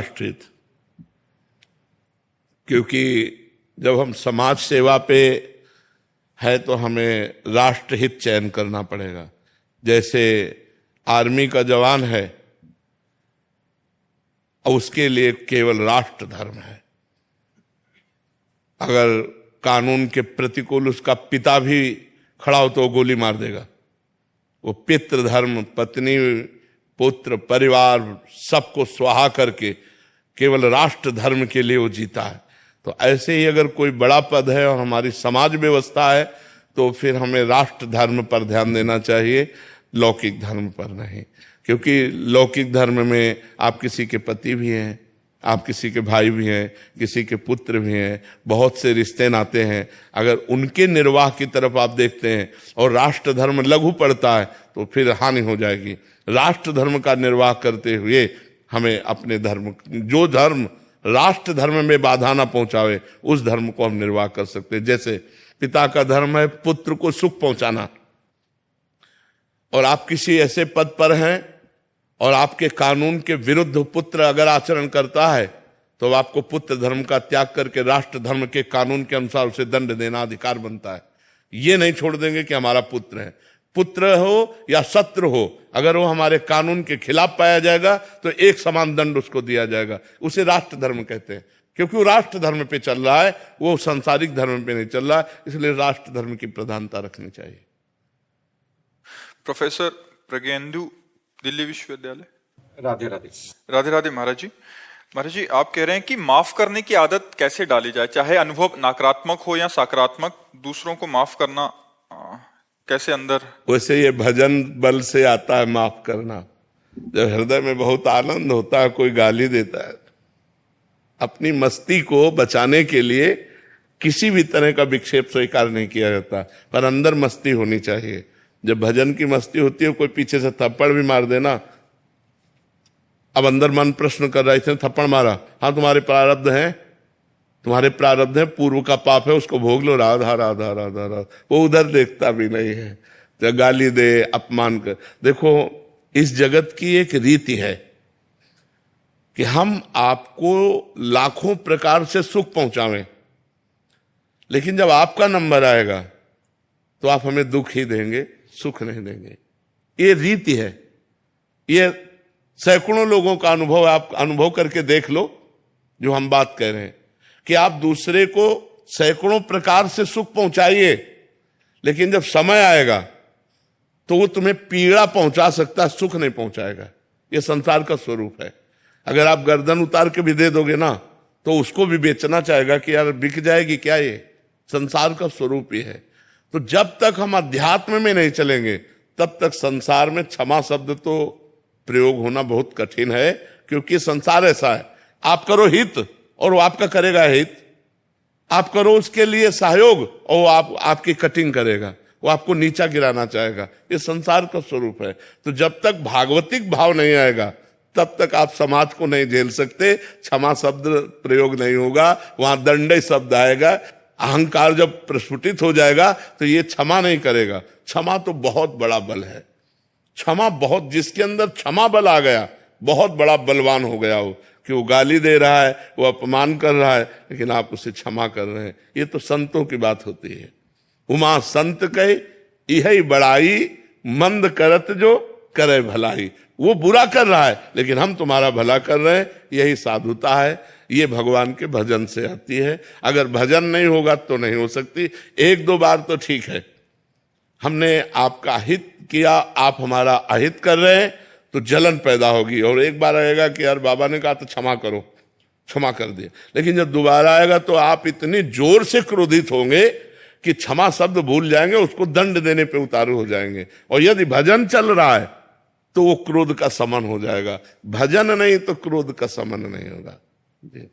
राष्ट्रहित, क्योंकि जब हम समाज सेवा पे है तो हमें राष्ट्रहित चयन करना पड़ेगा। जैसे आर्मी का जवान है और उसके लिए केवल राष्ट्र धर्म है, अगर कानून के प्रतिकूल उसका पिता भी खड़ा हो तो वो गोली मार देगा। वो पितृ धर्म, पत्नी, पुत्र, परिवार सबको स्वाहा करके केवल राष्ट्र धर्म के लिए वो जीता है। तो ऐसे ही अगर कोई बड़ा पद है और हमारी समाज व्यवस्था है तो फिर हमें राष्ट्र धर्म पर ध्यान देना चाहिए, लौकिक धर्म पर नहीं। क्योंकि लौकिक धर्म में आप किसी के पति भी हैं, आप किसी के भाई भी हैं, किसी के पुत्र भी हैं, बहुत से रिश्ते नाते हैं। अगर उनके निर्वाह की तरफ आप देखते हैं और राष्ट्र धर्म लघु पड़ता है तो फिर हानि हो जाएगी। राष्ट्र धर्म का निर्वाह करते हुए हमें अपने धर्म, जो धर्म राष्ट्र धर्म में बाधा ना पहुंचावे, उस धर्म को हम निर्वाह कर सकते हैं। जैसे पिता का धर्म है पुत्र को सुख पहुंचाना, और आप किसी ऐसे पद पर हैं और आपके कानून के विरुद्ध पुत्र अगर आचरण करता है तो आपको पुत्र धर्म का त्याग करके राष्ट्र धर्म के कानून के अनुसार उसे दंड देना अधिकार बनता है। ये नहीं छोड़ देंगे कि हमारा पुत्र है, पुत्र हो या शत्रु हो, अगर वो हमारे कानून के खिलाफ पाया जाएगा तो एक समान दंड उसको दिया जाएगा। उसे राष्ट्र धर्म कहते हैं, क्योंकि वो राष्ट्र धर्म पे चल रहा है, वो सांसारिक धर्म पे नहीं चल रहा है। इसलिए राष्ट्र धर्म की प्रधानता रखनी चाहिए। प्रोफेसर प्रज्ञेंदु, दिल्ली विश्वविद्यालय। राधे राधे। राधे राधे महाराज जी। महाराज जी, आप कह रहे हैं कि माफ करने की आदत कैसे डाली जाए, चाहे अनुभव नकारात्मक हो या सकारात्मक, दूसरों को माफ करना कैसे अंदर? वैसे ये भजन बल से आता है माफ करना। जब हृदय में बहुत आनंद होता है, कोई गाली देता है, अपनी मस्ती को बचाने के लिए किसी भी तरह का विक्षेप स्वीकार नहीं किया जाता, पर अंदर मस्ती होनी चाहिए। जब भजन की मस्ती होती है, कोई पीछे से थप्पड़ भी मार देना, अब अंदर मन प्रश्न कर रहा है, इसने थप्पड़ मारा, हाँ तुम्हारे प्रारब्ध हैं, तुम्हारे प्रारब्ध है, पूर्व का पाप है, उसको भोग लो, राधा राधा राधा राधा। वो उधर देखता भी नहीं है, तो गाली दे, अपमान कर। देखो, इस जगत की एक रीति है कि हम आपको लाखों प्रकार से सुख पहुंचावें, लेकिन जब आपका नंबर आएगा तो आप हमें दुख ही देंगे, सुख नहीं देंगे। ये रीति है। ये सैकड़ों लोगों का अनुभव, आप अनुभव करके देख लो जो हम बात कह रहे हैं, कि आप दूसरे को सैकड़ों प्रकार से सुख पहुंचाइए, लेकिन जब समय आएगा तो वो तुम्हें पीड़ा पहुंचा सकता है, सुख नहीं पहुंचाएगा। ये संसार का स्वरूप है। अगर आप गर्दन उतार के भी दे दोगे ना तो उसको भी बेचना चाहेगा कि यार बिक जाएगी क्या, ये संसार का स्वरूप ही है। तो जब तक हम अध्यात्म में नहीं चलेंगे तब तक संसार में क्षमा शब्द तो प्रयोग होना बहुत कठिन है, क्योंकि संसार ऐसा है, आप करो हित और वो आपका करेगा हित, आप करो उसके लिए सहयोग और वो आपकी कटिंग करेगा, वो आपको नीचा गिराना चाहेगा। ये संसार का स्वरूप है। तो जब तक भागवतिक भाव नहीं आएगा तब तक आप समाज को नहीं झेल सकते। क्षमा शब्द प्रयोग नहीं होगा, वहां दंडय शब्द आएगा। अहंकार जब प्रस्फुटित हो जाएगा तो ये क्षमा नहीं करेगा। क्षमा तो बहुत बड़ा बल है। क्षमा बहुत, जिसके अंदर क्षमा बल आ गया, बहुत बड़ा बलवान हो गया वो, कि वो गाली दे रहा है, वो अपमान कर रहा है, लेकिन आप उसे क्षमा कर रहे हैं। ये तो संतों की बात होती है। उमा संत कहे यही बड़ाई, मंद करत जो करे भलाई। वो बुरा कर रहा है लेकिन हम तुम्हारा भला कर रहे हैं, यही साधुता है। ये भगवान के भजन से आती है। अगर भजन नहीं होगा तो नहीं हो सकती। एक दो बार तो ठीक है, हमने आपका हित किया, आप हमारा अहित कर रहे हैं तो जलन पैदा होगी, और एक बार आएगा कि यार बाबा ने कहा तो क्षमा करो, क्षमा कर दिया। लेकिन जब दोबारा आएगा तो आप इतनी जोर से क्रोधित होंगे कि क्षमा शब्द भूल जाएंगे, उसको दंड देने पे उतारू हो जाएंगे। और यदि भजन चल रहा है तो वो क्रोध का समन हो जाएगा। भजन नहीं तो क्रोध का समन नहीं होगा। जी।